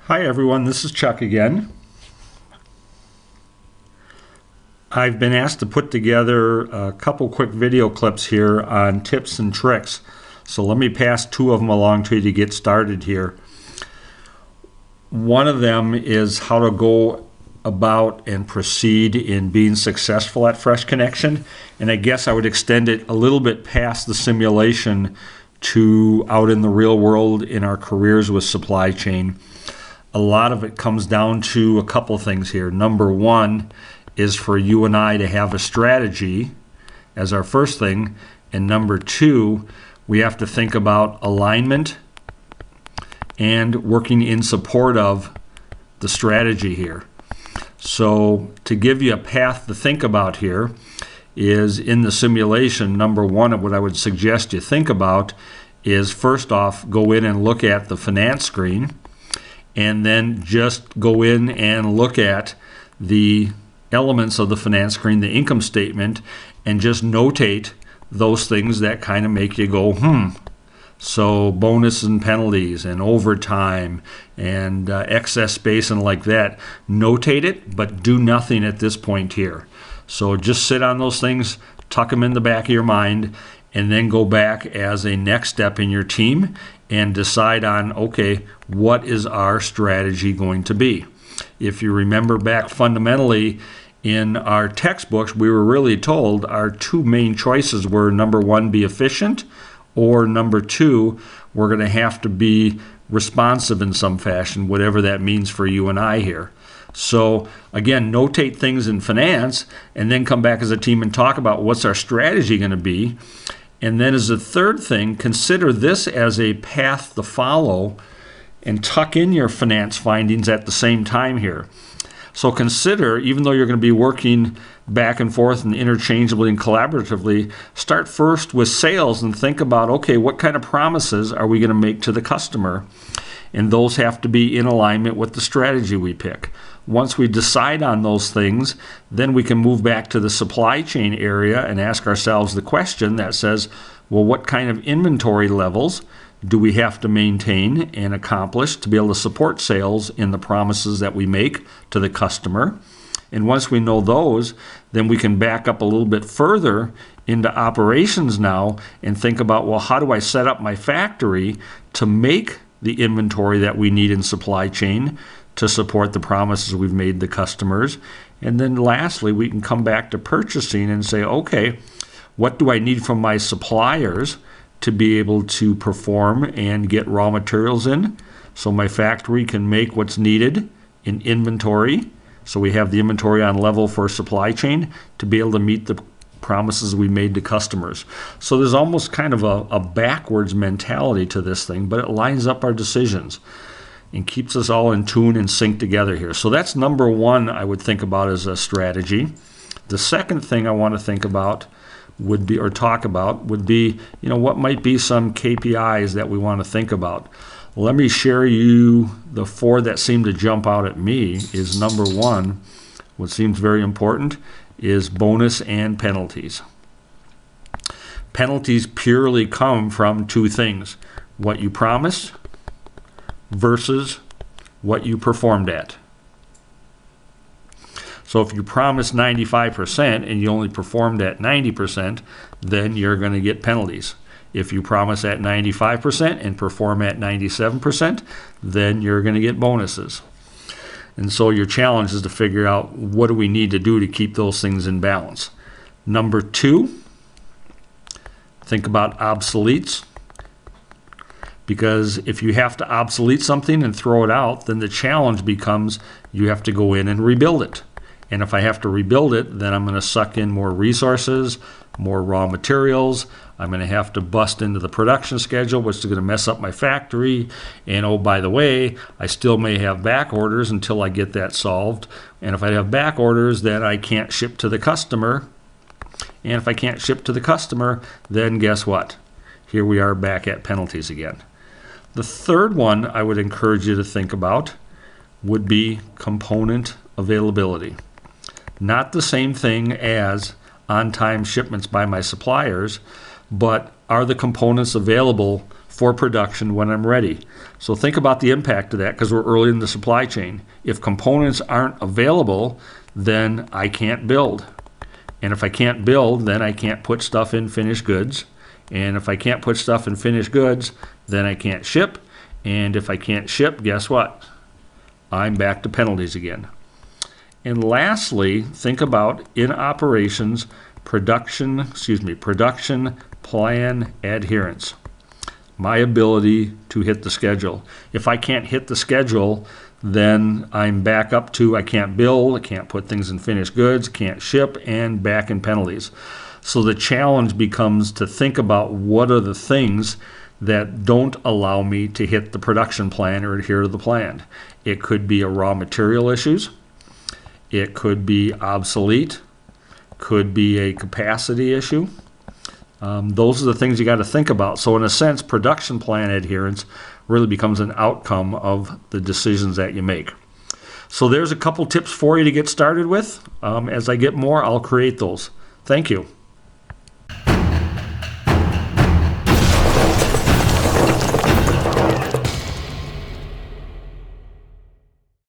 Hi everyone, this is Chuck again. I've been asked to put together a couple quick video clips here on tips and tricks. So let me pass two of them along to you to get started here. One of them is how to go about and proceed in being successful at Fresh Connection. And I guess I would extend it a little bit past the simulation to out in the real world in our careers with supply chain. A lot of it comes down to a couple things here. Number one is for you and I to have a strategy as our first thing. And number two, we have to think about alignment and working in support of the strategy here. So to give you a path to think about here is in the simulation, number one, what I would suggest you think about is first off, go in and look at the finance screen. And then just go in and look at the elements of the finance screen, the income statement, and just notate those things that kind of make you go, So bonus and penalties and overtime and excess space and like that. Notate it, but do nothing at this point here. So just sit on those things, tuck them in the back of your mind, and then go back as a next step in your team and decide on, okay, what is our strategy going to be? If you remember back fundamentally in our textbooks, we were really told our two main choices were number one, be efficient, or number two, we're going to have to be responsive in some fashion, whatever that means for you and I here. So again, notate things in finance and then come back as a team and talk about what's our strategy going to be. And then as a third thing, consider this as a path to follow and tuck in your finance findings at the same time here. So consider, even though you're going to be working back and forth and interchangeably and collaboratively, start first with sales and think about, okay, what kind of promises are we going to make to the customer? And those have to be in alignment with the strategy we pick. Once we decide on those things, then we can move back to the supply chain area and ask ourselves the question that says, well, what kind of inventory levels do we have to maintain and accomplish to be able to support sales in the promises that we make to the customer? And once we know those, then we can back up a little bit further into operations now and think about, well, how do I set up my factory to make the inventory that we need in supply chain to support the promises we've made to customers? And then lastly, we can come back to purchasing and say, okay, what do I need from my suppliers to be able to perform and get raw materials in so my factory can make what's needed in inventory, so we have the inventory on level for supply chain to be able to meet the promises we made to customers. So there's almost kind of a backwards mentality to this thing, but it lines up our decisions and keeps us all in tune and sync together here. So that's number one I would think about as a strategy. The second thing I want to think about would be, or talk about, would be, what might be some KPIs that we want to think about. Let me share you the four that seem to jump out at me. Is number one, what seems very important, is bonus and penalties. Penalties purely come from two things: what you promised versus what you performed at. So if you promised 95% and you only performed at 90%, then you're going to get penalties. If you promise at 95% and perform at 97%, then you're going to get bonuses. And so your challenge is to figure out, what do we need to do to keep those things in balance? Number two, think about obsoletes. Because if you have to obsolete something and throw it out, then the challenge becomes you have to go in and rebuild it. And if I have to rebuild it, then I'm going to suck in more resources, more raw materials. I'm going to have to bust into the production schedule, which is going to mess up my factory. And oh, by the way, I still may have back orders until I get that solved. And if I have back orders, then I can't ship to the customer. And if I can't ship to the customer, then guess what? Here we are back at penalties again. The third one I would encourage you to think about would be component availability. Not the same thing as on-time shipments by my suppliers, but are the components available for production when I'm ready? So think about the impact of that, because we're early in the supply chain. If components aren't available, then I can't build. And if I can't build, then I can't put stuff in finished goods. And if I can't put stuff in finished goods, then I can't ship. And if I can't ship, guess what? I'm back to penalties again. And lastly, think about in operations, production plan adherence. My ability to hit the schedule. If I can't hit the schedule, then I'm back up to I can't build, I can't put things in finished goods, can't ship, and back in penalties. So the challenge becomes to think about what are the things that don't allow me to hit the production plan or adhere to the plan. It could be a raw material issues. It could be obsolete. Could be a capacity issue. Those are the things you got to think about. So in a sense, production plan adherence really becomes an outcome of the decisions that you make. So there's a couple tips for you to get started with. As I get more, I'll create those. Thank you.